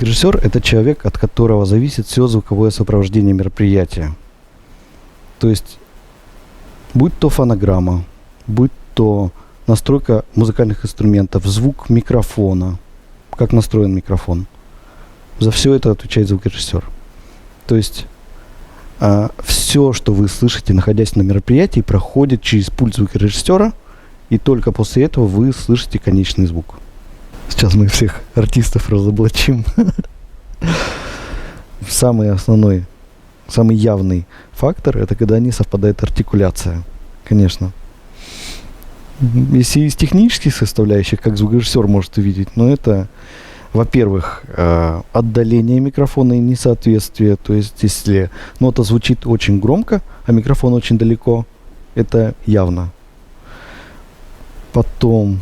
Звукорежиссер – это человек, от которого зависит все звуковое сопровождение мероприятия. То есть, будь то фонограмма, будь то настройка музыкальных инструментов, звук микрофона, как настроен микрофон. За все это отвечает звукорежиссер. То есть, все, что вы слышите, находясь на мероприятии, проходит через пульт звукорежиссера, и только после этого вы слышите конечный звук. Сейчас мы всех артистов разоблачим. Самый основной, самый явный фактор – это когда не совпадает артикуляция. Конечно. Если из технических составляющих, как звукорежиссер может увидеть, но это, во-первых, отдаление микрофона и несоответствие. То есть, если нота звучит очень громко, а микрофон очень далеко, это явно. Потом,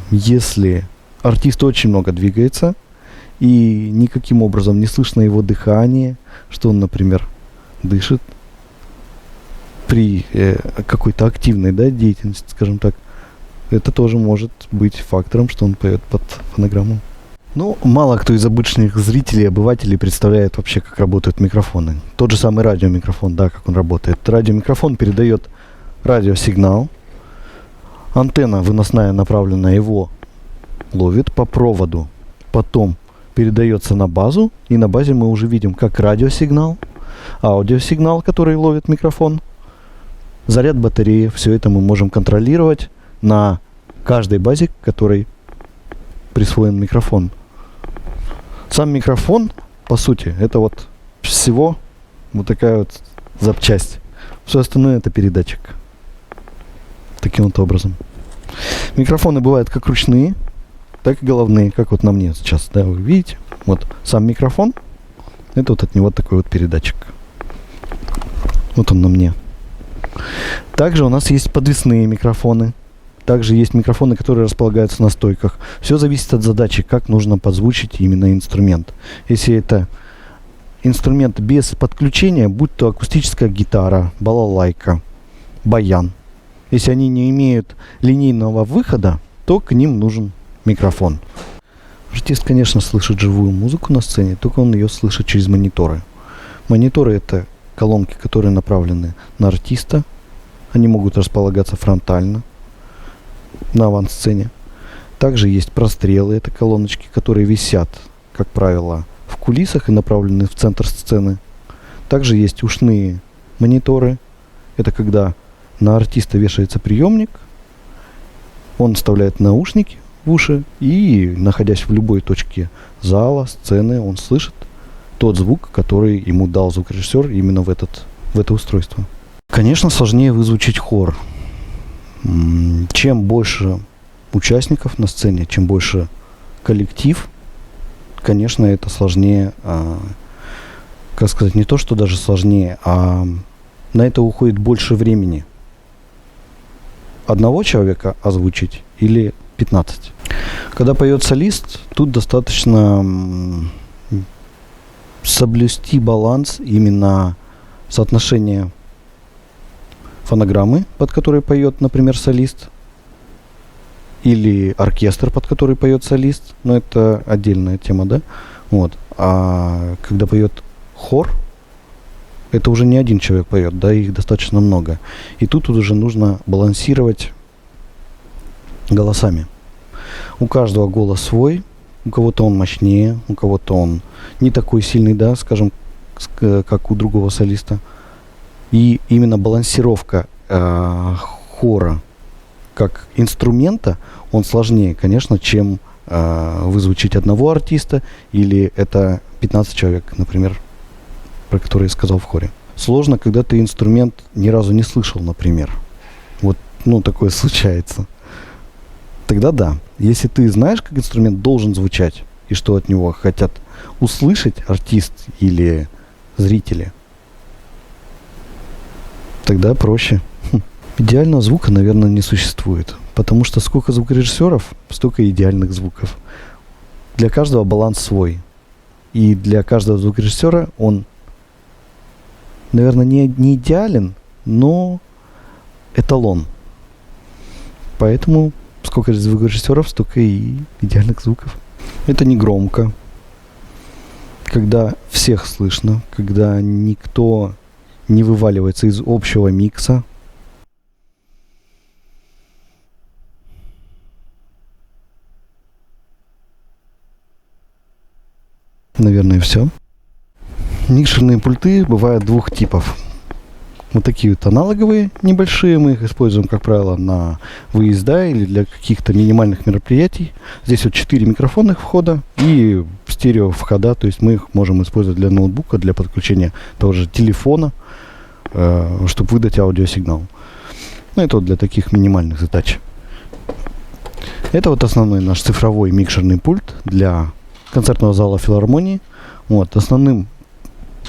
если артист очень много двигается, и никаким образом не слышно его дыхание, что он, например, дышит при какой-то активной, да, деятельности, скажем так, это тоже может быть фактором, что он поет под фонограмму. Ну, мало кто из обычных зрителей, обывателей представляет вообще, как работают микрофоны. Тот же самый радиомикрофон, да, как он работает. Радиомикрофон передает радиосигнал, антенна выносная направленная его ловит по проводу, потом передается на базу, и на базе мы уже видим как радиосигнал, аудиосигнал, который ловит микрофон, заряд батареи. Все это мы можем контролировать на каждой базе, которой присвоен микрофон. Сам микрофон, по сути, это вот всего вот такая вот запчасть. Все остальное это передатчик. Таким вот образом. Микрофоны бывают как ручные, так и головные, как вот на мне сейчас, да, вы видите. Вот сам микрофон, это вот от него такой вот передатчик. Вот он на мне. Также у нас есть подвесные микрофоны. Также есть микрофоны, которые располагаются на стойках. Все зависит от задачи, как нужно подзвучить именно инструмент. Если это инструмент без подключения, будь то акустическая гитара, балалайка, баян. Если они не имеют линейного выхода, то к ним нужен микрофон. Артист, конечно, слышит живую музыку на сцене, только он ее слышит через мониторы. Мониторы – это колонки, которые направлены на артиста. Они могут располагаться фронтально на авансцене. Также есть прострелы, это колоночки, которые висят, как правило, в кулисах и направлены в центр сцены. Также есть ушные мониторы. Это когда на артиста вешается приемник, он вставляет наушники в уши и, находясь в любой точке зала, сцены, он слышит тот звук, который ему дал звукорежиссер именно в это устройство. Конечно, сложнее вызвучить хор. Чем больше участников на сцене, чем больше коллектив, конечно, это сложнее, как сказать, не то, что даже сложнее, а на это уходит больше времени. Одного человека озвучить или 15. Когда поет солист, тут достаточно соблюсти баланс именно соотношения фонограммы, под которой поет, например, солист, или оркестр, под который поет солист, но это отдельная тема, да? Вот. А когда поет хор, это уже не один человек поет, да, их достаточно много. И тут уже нужно балансировать голосами. У каждого голос свой, у кого-то он мощнее, у кого-то он не такой сильный, да, скажем, как у другого солиста. И именно балансировка хора как инструмента, он сложнее, конечно, чем вызвучить одного артиста, или это 15 человек, например, про которые я сказал в хоре. Сложно, когда ты инструмент ни разу не слышал, например. Вот, ну, такое случается. Тогда да. Если ты знаешь, как инструмент должен звучать, и что от него хотят услышать артист или зрители, тогда проще. Идеального звука, наверное, не существует. Потому что сколько звукорежиссеров, столько идеальных звуков. Для каждого баланс свой. И для каждого звукорежиссера он, наверное, не идеален, но эталон. Поэтому сколько звукорежиссеров, столько и идеальных звуков. Это не громко. Когда всех слышно, когда никто не вываливается из общего микса. Наверное, все. Микшерные пульты бывают двух типов. Вот такие вот аналоговые, небольшие, мы их используем, как правило, на выезда или для каких-то минимальных мероприятий. Здесь вот 4 микрофонных входа и стерео входа, то есть мы их можем использовать для ноутбука, для подключения того же телефона, чтобы выдать аудиосигнал. Ну, это вот для таких минимальных задач. Это вот основной наш цифровой микшерный пульт для концертного зала филармонии. Вот,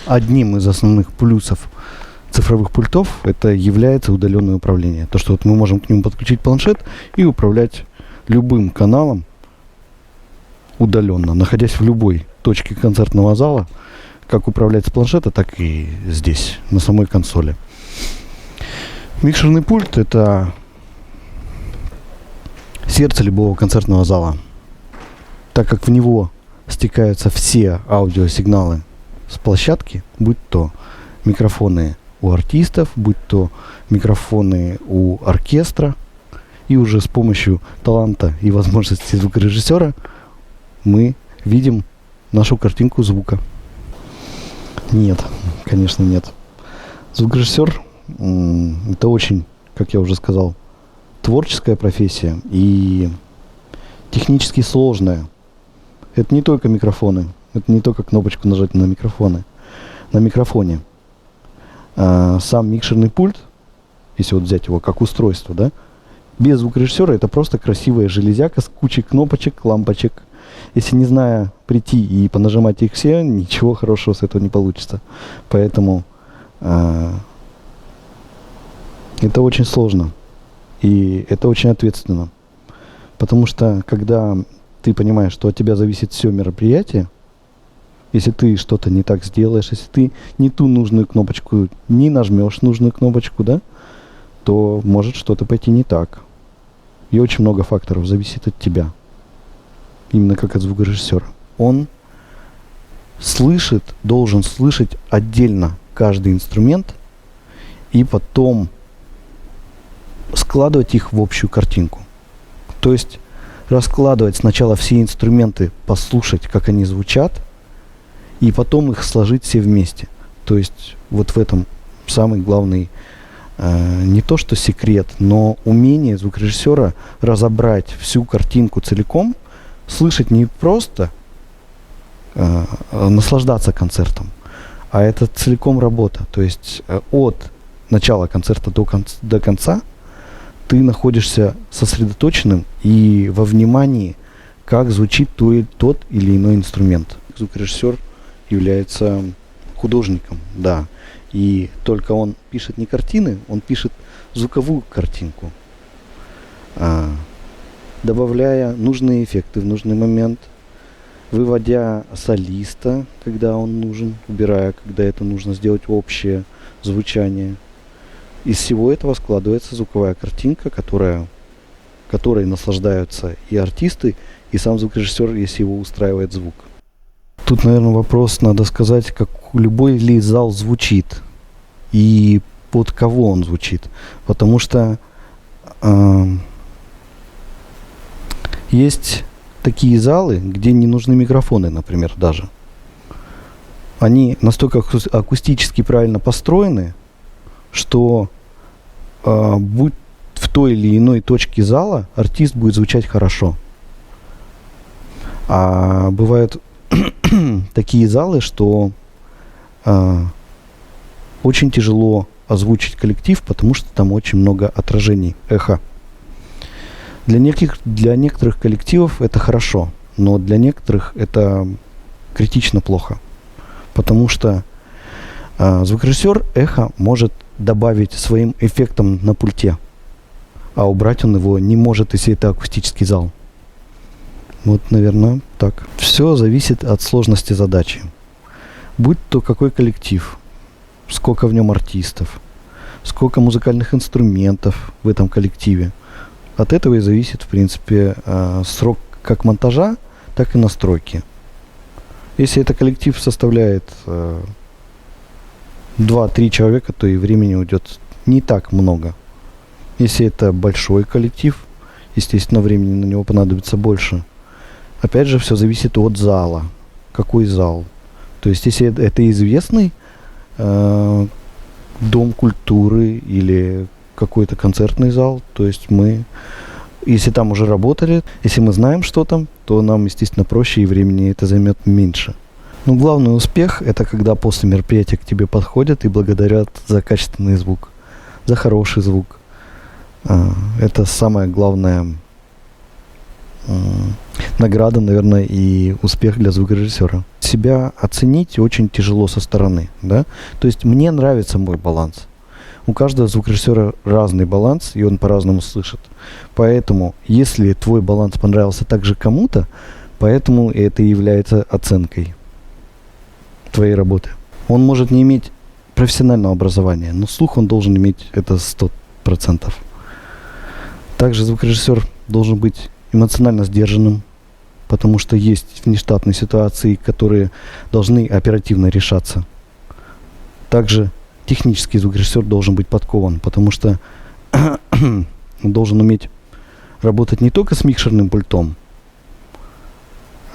одним из основных плюсов цифровых пультов это является удаленное управление. То, что вот мы можем к нему подключить планшет и управлять любым каналом удаленно, находясь в любой точке концертного зала, как управлять с планшета, так и здесь, на самой консоли. Микшерный пульт — это сердце любого концертного зала, так как в него стекаются все аудиосигналы с площадки, будь то микрофоны у артистов, будь то микрофоны у оркестра, и уже с помощью таланта и возможностей звукорежиссера мы видим нашу картинку звука. Нет, конечно, нет. Звукорежиссер это очень, как я уже сказал, творческая профессия и технически сложная. Это не только микрофоны, это не только кнопочку нажать на микрофоне. Сам микшерный пульт, если вот взять его как устройство, да, без звукорежиссера это просто красивая железяка с кучей кнопочек, лампочек. Если не зная прийти и понажимать их все, ничего хорошего с этого не получится. Поэтому это очень сложно и это очень ответственно. Потому что когда ты понимаешь, что от тебя зависит все мероприятие, если ты что-то не так сделаешь, если ты не ту нужную кнопочку, не нажмешь нужную кнопочку, да, то может что-то пойти не так. И очень много факторов зависит от тебя. Именно как от звукорежиссера. Он должен слышать отдельно каждый инструмент и потом складывать их в общую картинку. То есть раскладывать сначала все инструменты, послушать, как они звучат, и потом их сложить все вместе. То есть вот в этом самый главный не то что секрет, но умение звукорежиссера разобрать всю картинку целиком, слышать не просто наслаждаться концертом, а это целиком работа. То есть от начала концерта до конца ты находишься сосредоточенным и во внимании, как звучит тот или иной инструмент. Звукорежиссер является художником, да. И только он пишет не картины, он пишет звуковую картинку, добавляя нужные эффекты в нужный момент, выводя солиста, когда он нужен, убирая, когда это нужно сделать общее звучание. Из всего этого складывается звуковая картинка, которой наслаждаются и артисты, и сам звукорежиссер, если его устраивает звук. Тут, наверное, вопрос, надо сказать, как любой ли зал звучит и под кого он звучит. Потому что есть такие залы, где не нужны микрофоны, например, даже. Они настолько акустически правильно построены, что будь в той или иной точке зала артист будет звучать хорошо. А бывают такие залы, что очень тяжело озвучить коллектив, потому что там очень много отражений, эха. Для некоторых коллективов это хорошо, но для некоторых это критично плохо. Потому что звукорежиссер эхо может добавить своим эффектом на пульте, а убрать он его не может, если это акустический зал. Вот, наверное, так. Все зависит от сложности задачи. Будь то какой коллектив, сколько в нем артистов, сколько музыкальных инструментов в этом коллективе. От этого и зависит, в принципе, срок как монтажа, так и настройки. Если это коллектив составляет 2-3 человека, то и времени уйдет не так много. Если это большой коллектив, естественно, времени на него понадобится больше. Опять же, все зависит от зала. Какой зал? То есть, если это известный дом культуры или какой-то концертный зал, то есть если там уже работали, если мы знаем, что там, то нам, естественно, проще и времени это займет меньше. Но главный успех — это когда после мероприятия к тебе подходят и благодарят за качественный звук, за хороший звук. Это самая главная награда, наверное, и успех для звукорежиссера. Себя оценить очень тяжело со стороны, да? То есть мне нравится мой баланс. У каждого звукорежиссера разный баланс, и он по-разному слышит. Поэтому, если твой баланс понравился также кому-то, поэтому это и является оценкой твоей работы. Он может не иметь профессионального образования, но слух он должен иметь это 100%. Также звукорежиссер должен быть эмоционально сдержанным, потому что есть внештатные ситуации, которые должны оперативно решаться. Также технический звукорежиссер должен быть подкован, потому что он должен уметь работать не только с микшерным пультом,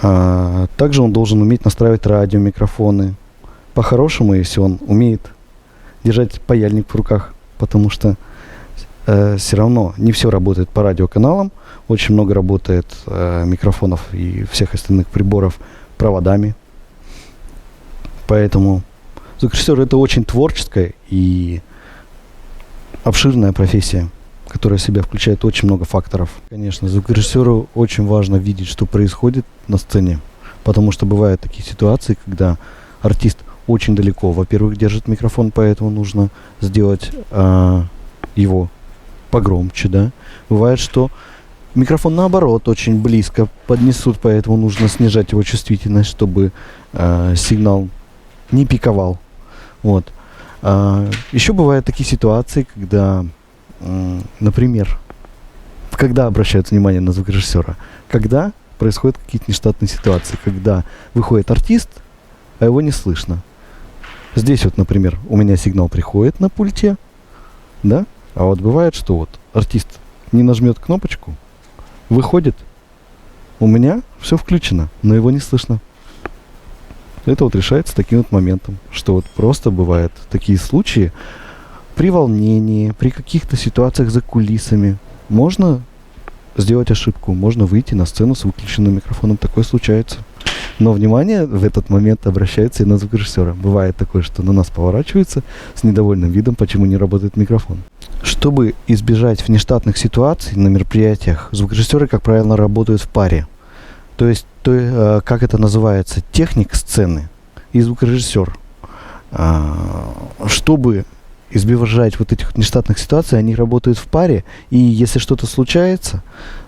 а также он должен уметь настраивать радиомикрофоны. По-хорошему, если он умеет держать паяльник в руках, потому что все равно не все работает по радиоканалам, очень много работает микрофонов и всех остальных приборов проводами. Поэтому звукорежиссер — это очень творческая и обширная профессия, которая в себя включает очень много факторов. Конечно, звукорежиссеру очень важно видеть, что происходит на сцене, потому что бывают такие ситуации, когда артист очень далеко, во-первых, держит микрофон, поэтому нужно сделать его погромче, да. Бывает, что микрофон, наоборот, очень близко поднесут, поэтому нужно снижать его чувствительность, чтобы сигнал не пиковал. Вот. Еще бывают такие ситуации, когда, например, когда обращают внимание на звукорежиссера, когда происходят какие-то нештатные ситуации, когда выходит артист, а его не слышно. Здесь вот, например, у меня сигнал приходит на пульте, да, а вот бывает, что вот артист не нажмет кнопочку, выходит, у меня все включено, но его не слышно. Это вот решается таким вот моментом, что вот просто бывают такие случаи при волнении, при каких-то ситуациях за кулисами. Можно сделать ошибку, можно выйти на сцену с выключенным микрофоном, такое случается. Но внимание в этот момент обращается и на звукорежиссера. Бывает такое, что на нас поворачиваются с недовольным видом, почему не работает микрофон. Чтобы избежать внештатных ситуаций на мероприятиях, звукорежиссеры, как правило, работают в паре. То есть, как это называется, техник сцены и звукорежиссер. Чтобы избежать вот этих нештатных ситуаций, они работают в паре, и если что-то случается,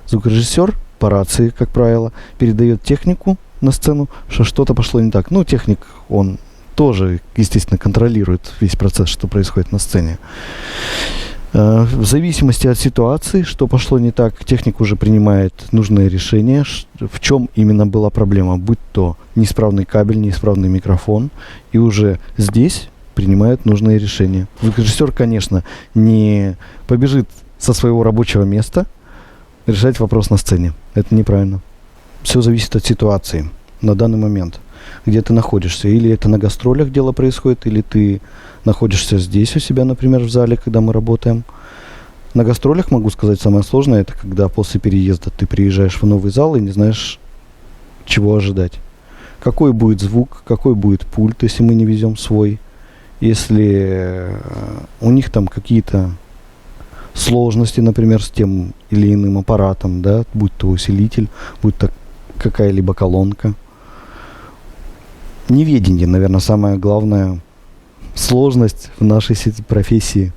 звукорежиссер по рации, как правило, передает технику на сцену, что что-то пошло не так. Ну, техник, он тоже, естественно, контролирует весь процесс, что происходит на сцене. В зависимости от ситуации, что пошло не так, техник уже принимает нужное решение, в чем именно была проблема, будь то неисправный кабель, неисправный микрофон, и уже здесь принимает нужные решения. Звукорежиссер, конечно, не побежит со своего рабочего места решать вопрос на сцене. Это неправильно. Все зависит от ситуации на данный момент, где ты находишься. Или это на гастролях дело происходит, или ты находишься здесь у себя, например, в зале, когда мы работаем. На гастролях, могу сказать, самое сложное, это когда после переезда ты приезжаешь в новый зал и не знаешь, чего ожидать. Какой будет звук, какой будет пульт, если мы не везем свой. Если у них там какие-то сложности, например, с тем или иным аппаратом, да, будь то усилитель, будь то какая-либо колонка. Неведение, наверное, самая главная сложность в нашей профессии.